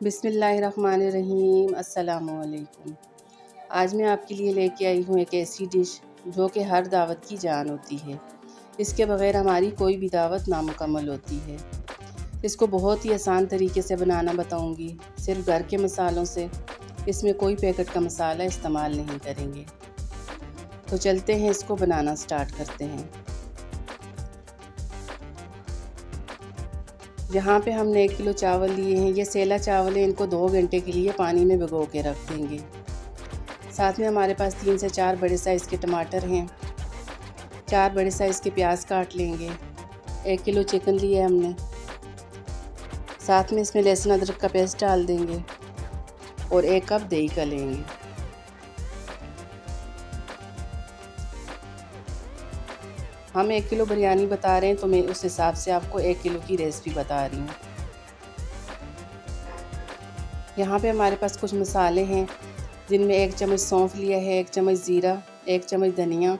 बिस्मिल्लाहिर्रहमानिर्रहीम। अस्सलामुअलैकुम। आज मैं आपके लिए लेके आई हूँ एक ऐसी डिश जो कि हर दावत की जान होती है। इसके बग़ैर हमारी कोई भी दावत नामुकम्मल होती है। इसको बहुत ही आसान तरीके से बनाना बताऊँगी, सिर्फ घर के मसालों से। इसमें कोई पैकेट का मसाला इस्तेमाल नहीं करेंगे। तो चलते हैं, इसको बनाना स्टार्ट करते हैं। यहाँ पे हमने 1 किलो चावल लिए हैं। ये सेला चावल है, इनको 2 घंटे के लिए पानी में भिगो के रख देंगे। साथ में हमारे पास 3 से 4 बड़े साइज़ के टमाटर हैं। 4 बड़े साइज़ के प्याज काट लेंगे। 1 किलो चिकन लिया है हमने। साथ में इसमें लहसुन अदरक का पेस्ट डाल देंगे और 1 कप दही का लेंगे। हम 1 किलो बिरयानी बता रहे हैं, तो मैं उस हिसाब से आपको 1 किलो की रेसिपी बता रही हूँ। यहाँ पे हमारे पास कुछ मसाले हैं, जिनमें 1 चम्मच सौंफ लिया है, 1 चम्मच ज़ीरा, 1 चम्मच धनिया,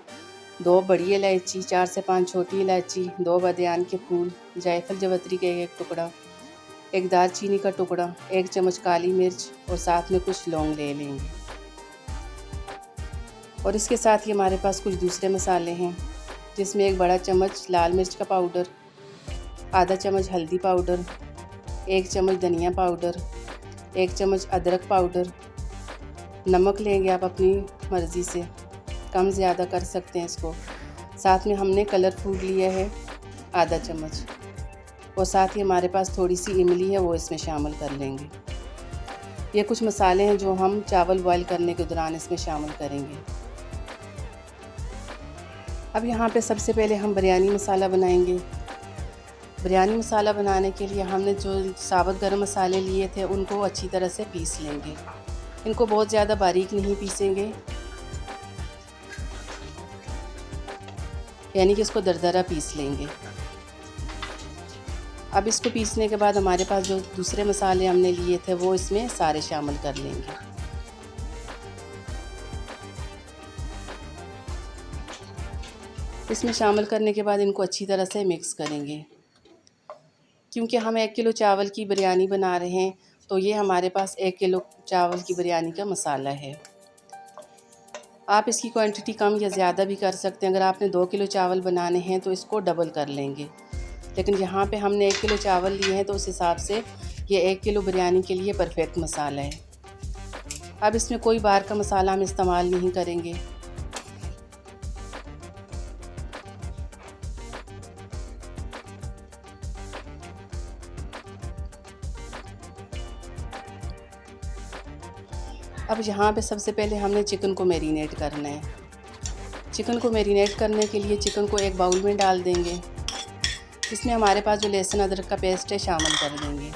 2 बड़ी इलायची, 4 से 5 छोटी इलायची, 2 बादियान के फूल, जायफल जवत्री का 1 टुकड़ा, 1 दालचीनी का टुकड़ा, 1 चम्मच काली मिर्च और साथ में कुछ लौंग ले लेंगे। और इसके साथ ही हमारे पास कुछ दूसरे मसाले हैं, जिसमें 1 बड़ा चम्मच लाल मिर्च का पाउडर, आधा चम्मच हल्दी पाउडर, 1 चम्मच धनिया पाउडर, 1 चम्मच अदरक पाउडर। नमक लेंगे आप अपनी मर्ज़ी से, कम ज़्यादा कर सकते हैं इसको। साथ में हमने कलर फूड लिया है आधा चम्मच, और साथ ही हमारे पास थोड़ी सी इमली है, वो इसमें शामिल कर लेंगे। ये कुछ मसाले हैं जो हम चावल बॉईल करने के दौरान इसमें शामिल करेंगे। अब यहाँ पे सबसे पहले हम बिरयानी मसाला बनाएंगे। बिरयानी मसाला बनाने के लिए हमने जो साबुत गरम मसाले लिए थे, उनको अच्छी तरह से पीस लेंगे। इनको बहुत ज़्यादा बारीक नहीं पीसेंगे, यानी कि इसको दरदरा पीस लेंगे। अब इसको पीसने के बाद हमारे पास जो दूसरे मसाले हमने लिए थे, वो इसमें सारे शामिल कर लेंगे। इसमें शामिल करने के बाद इनको अच्छी तरह से मिक्स करेंगे। क्योंकि हम 1 किलो चावल की बिरयानी बना रहे हैं, तो ये हमारे पास 1 किलो चावल की बिरयानी का मसाला है। आप इसकी क्वांटिटी कम या ज़्यादा भी कर सकते हैं। अगर आपने 2 किलो चावल बनाने हैं तो इसको डबल कर लेंगे, लेकिन यहाँ पे हमने 1 किलो चावल लिए हैं, तो उस हिसाब से ये 1 किलो बिरयानी के लिए परफेक्ट मसाला है। अब इसमें कोई बाहर का मसाला हम इस्तेमाल नहीं करेंगे। अब यहाँ पे सबसे पहले हमने चिकन को मैरिनेट करना है। चिकन को मैरिनेट करने के लिए चिकन को एक बाउल में डाल देंगे। इसमें हमारे पास जो लहसुन अदरक का पेस्ट है शामिल कर देंगे,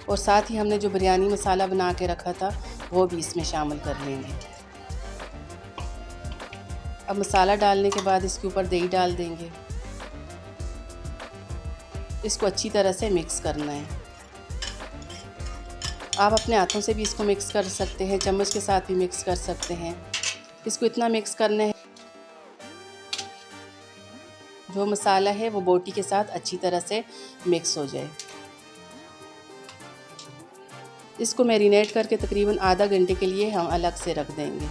और साथ ही हमने जो बिरयानी मसाला बना के रखा था, वो भी इसमें शामिल कर लेंगे। अब मसाला डालने के बाद इसके ऊपर दही डाल देंगे। इसको अच्छी तरह से मिक्स करना है। आप अपने हाथों से भी इसको मिक्स कर सकते हैं, चम्मच के साथ भी मिक्स कर सकते हैं। इसको इतना मिक्स करना है जो मसाला है वो बोटी के साथ अच्छी तरह से मिक्स हो जाए। इसको मैरिनेट करके तकरीबन आधा घंटे के लिए हम अलग से रख देंगे।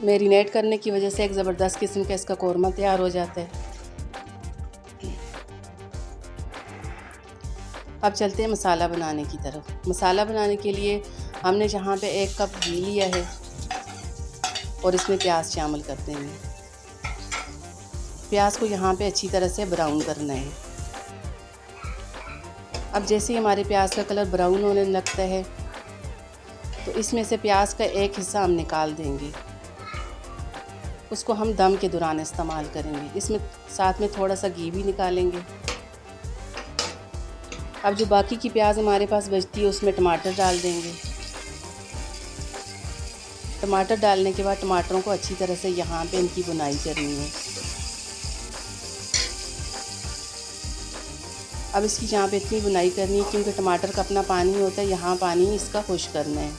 मैरिनेट करने की वजह से एक ज़बरदस्त किस्म का इसका कौरमा तैयार हो जाता है। अब चलते हैं मसाला बनाने की तरफ। मसाला बनाने के लिए हमने यहाँ पे 1 कप घी लिया है और इसमें प्याज शामिल कर देंगे। प्याज को यहाँ पे अच्छी तरह से ब्राउन करना है। अब जैसे ही हमारे प्याज का कलर ब्राउन होने लगता है, तो इसमें से प्याज का एक हिस्सा हम निकाल देंगे। उसको हम दम के दौरान इस्तेमाल करेंगे। इसमें साथ में थोड़ा सा घी भी निकालेंगे। अब जो बाकी की प्याज हमारे पास बचती है, उसमें टमाटर डाल देंगे। टमाटर डालने के बाद टमाटरों को अच्छी तरह से यहाँ पे इनकी भुनाई करनी है। अब इसकी यहाँ पे इतनी भुनाई करनी है, क्योंकि टमाटर का अपना पानी होता है, यहाँ पानी इसका खुश करना है।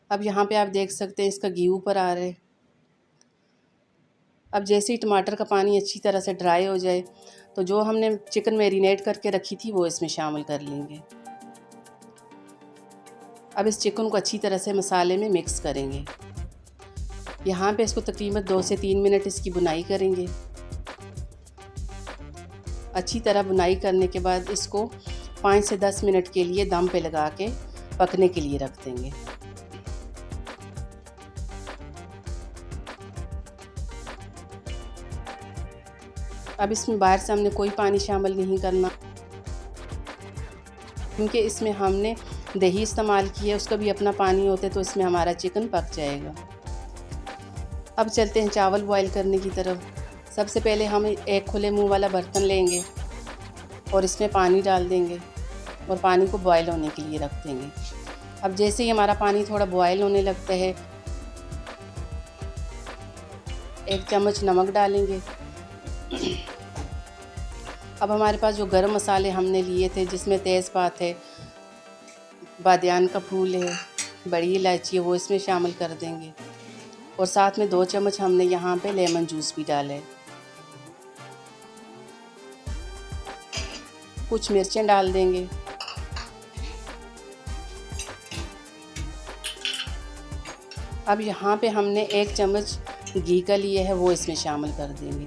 अब यहाँ पे आप देख सकते हैं इसका घी ऊपर आ रहा है। अब जैसे ही टमाटर का पानी अच्छी तरह से ड्राई हो जाए तो जो हमने चिकन मैरिनेट करके रखी थी वो इसमें शामिल कर लेंगे। अब इस चिकन को अच्छी तरह से मसाले में मिक्स करेंगे। यहाँ पे इसको तकरीबन 2 से 3 मिनट इसकी बुनाई करेंगे। अच्छी तरह बुनाई करने के बाद इसको 5 से 10 मिनट के लिए दम पे लगा के पकने के लिए रख देंगे। अब इसमें बाहर से हमने कोई पानी शामिल नहीं करना, क्योंकि इसमें हमने दही इस्तेमाल की है, उसका भी अपना पानी होता है, तो इसमें हमारा चिकन पक जाएगा। अब चलते हैं चावल बॉईल करने की तरफ। सबसे पहले हम एक खुले मुंह वाला बर्तन लेंगे और इसमें पानी डाल देंगे और पानी को बॉईल होने के लिए रख देंगे। अब जैसे ही हमारा पानी थोड़ा बॉईल होने लगता है, 1 चम्मच नमक डालेंगे। अब हमारे पास जो गरम मसाले हमने लिए थे, जिसमें तेज़पात है, बादियान का फूल है, बड़ी इलायची है, वो इसमें शामिल कर देंगे और साथ में 2 चम्मच हमने यहाँ पे लेमन जूस भी डाला है। कुछ मिर्चें डाल देंगे। अब यहाँ पे हमने 1 चम्मच घी का लिया है, वो इसमें शामिल कर देंगे।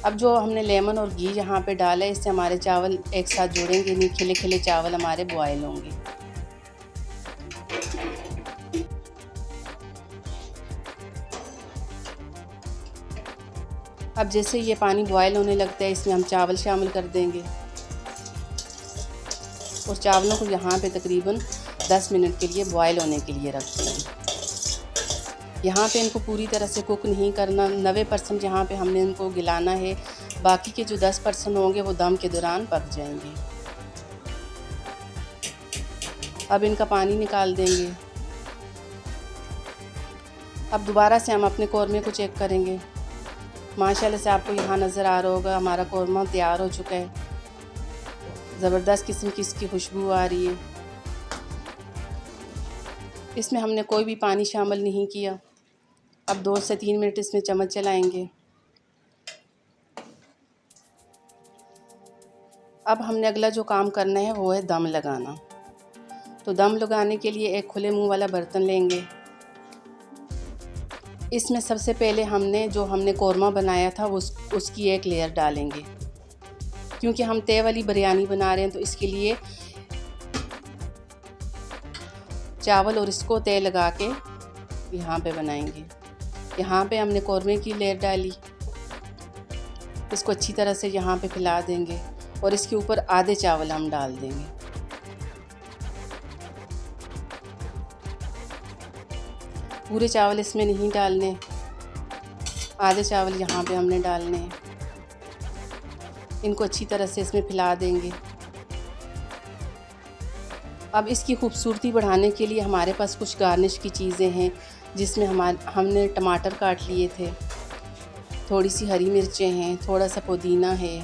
अब जो हमने लेमन और घी यहाँ पे डाला है, इससे हमारे चावल एक साथ जुड़ेंगे नहीं, खिले खिले चावल हमारे बॉयल होंगे। अब जैसे ये पानी बॉयल होने लगता है, इसमें हम चावल शामिल कर देंगे और चावलों को यहाँ पे तकरीबन 10 मिनट के लिए बॉयल होने के लिए रख देंगे। यहाँ पे इनको पूरी तरह से कुक नहीं करना, 90% यहाँ पे हमने इनको गिलाना है, बाकी के जो 10% होंगे वो दम के दौरान पक जाएंगे। अब इनका पानी निकाल देंगे। अब दोबारा से हम अपने कौरमे को चेक करेंगे। माशाल्लाह से आपको यहाँ नज़र आ रहा होगा हमारा कौरमा तैयार हो चुका है। ज़बरदस्त किस्म की इसकी खुशबू आ रही है। इसमें हमने कोई भी पानी शामिल नहीं किया। अब 2 से 3 मिनट इसमें चम्मच चलाएंगे। अब हमने अगला जो काम करना है वो है दम लगाना। तो दम लगाने के लिए एक खुले मुंह वाला बर्तन लेंगे। इसमें सबसे पहले हमने कौरमा बनाया था उसकी एक लेयर डालेंगे, क्योंकि हम तय वाली बिरयानी बना रहे हैं, तो इसके लिए चावल और इसको तय लगा के यहाँ पे बनाएंगे। यहाँ पे हमने कौरमे की लेयर डाली, इसको अच्छी तरह से यहाँ पे फैला देंगे और इसके ऊपर आधे चावल हम डाल देंगे। पूरे चावल इसमें नहीं डालने, आधे चावल यहाँ पे हमने डालने हैं। इनको अच्छी तरह से इसमें फैला देंगे। अब इसकी खूबसूरती बढ़ाने के लिए हमारे पास कुछ गार्निश की चीज़ें हैं, जिसमें हमने टमाटर काट लिए थे, थोड़ी सी हरी मिर्चें हैं, थोड़ा सा पुदीना है,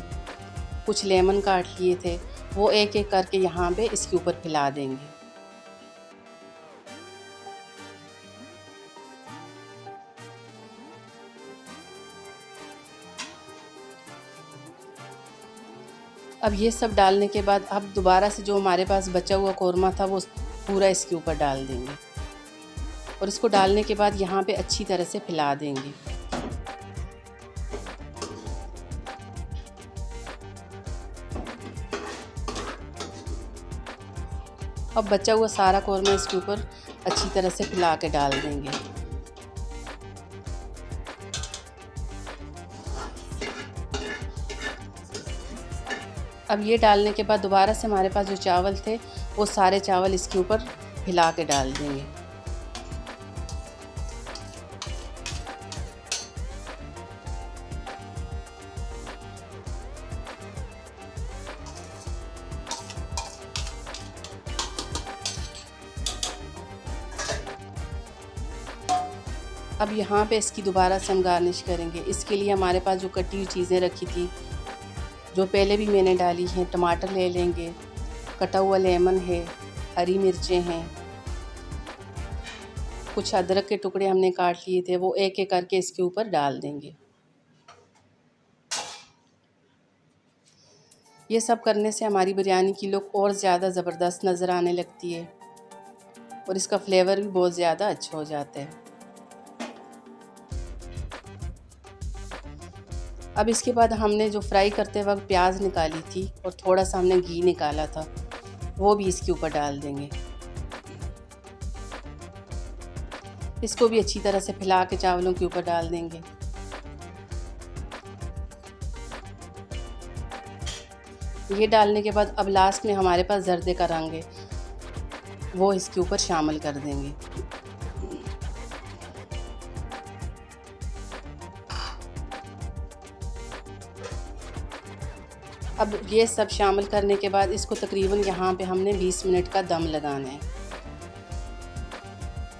कुछ लेमन काट लिए थे, वो एक एक करके यहाँ पे इसके ऊपर फैला देंगे। अब ये सब डालने के बाद अब दोबारा से जो हमारे पास बचा हुआ कौरमा था वो पूरा इसके ऊपर डाल देंगे और इसको डालने के बाद यहाँ पे अच्छी तरह से फैला देंगे। अब बचा हुआ सारा कौरमा इसके ऊपर अच्छी तरह से फैला के डाल देंगे। अब ये डालने के बाद दोबारा से हमारे पास जो चावल थे वो सारे चावल इसके ऊपर फैला के डाल देंगे। अब यहाँ पे इसकी दोबारा से हम गार्निश करेंगे। इसके लिए हमारे पास जो कटी हुई चीज़ें रखी थी, जो पहले भी मैंने डाली हैं, टमाटर ले लेंगे, कटा हुआ लेमन है, हरी मिर्चें हैं, कुछ अदरक के टुकड़े हमने काट लिए थे, वो एक एक करके इसके ऊपर डाल देंगे। ये सब करने से हमारी बिरयानी की लुक और ज़्यादा ज़बरदस्त नज़र आने लगती है और इसका फ्लेवर भी बहुत ज़्यादा अच्छा हो जाता है। अब इसके बाद हमने जो फ्राई करते वक्त प्याज निकाली थी और थोड़ा सा हमने घी निकाला था, वो भी इसके ऊपर डाल देंगे। इसको भी अच्छी तरह से फैला के चावलों के ऊपर डाल देंगे। ये डालने के बाद अब लास्ट में हमारे पास जर्दे का रंग है, वो इसके ऊपर शामिल कर देंगे। अब ये सब शामिल करने के बाद इसको तकरीबन यहाँ पे हमने 20 मिनट का दम लगाना है।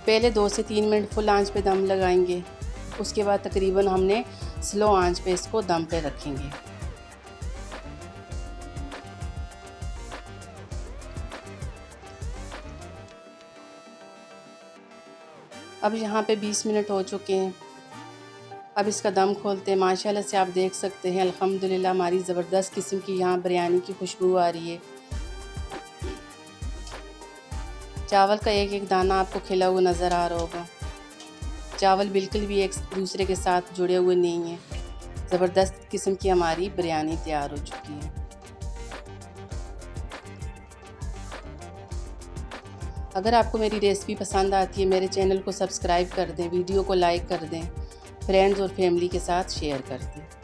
पहले 2 से 3 मिनट फुल आंच पे दम लगाएंगे, उसके बाद तकरीबन हमने स्लो आंच पे इसको दम पे रखेंगे। अब यहाँ पे 20 मिनट हो चुके हैं। अब इसका दम खोलते हैं। माशाल्लाह से आप देख सकते हैं अल्हम्दुलिल्लाह हमारी ज़बरदस्त किस्म की यहाँ बिरयानी की खुशबू आ रही है। चावल का एक एक दाना आपको खिला हुआ नज़र आ रहा होगा। चावल बिल्कुल भी एक दूसरे के साथ जुड़े हुए नहीं हैं। ज़बरदस्त किस्म की हमारी बिरयानी तैयार हो चुकी है। अगर आपको मेरी रेसिपी पसंद आती है, मेरे चैनल को सब्सक्राइब कर दें, वीडियो को लाइक कर दें, फ्रेंड्स और फैमिली के साथ शेयर कर दें।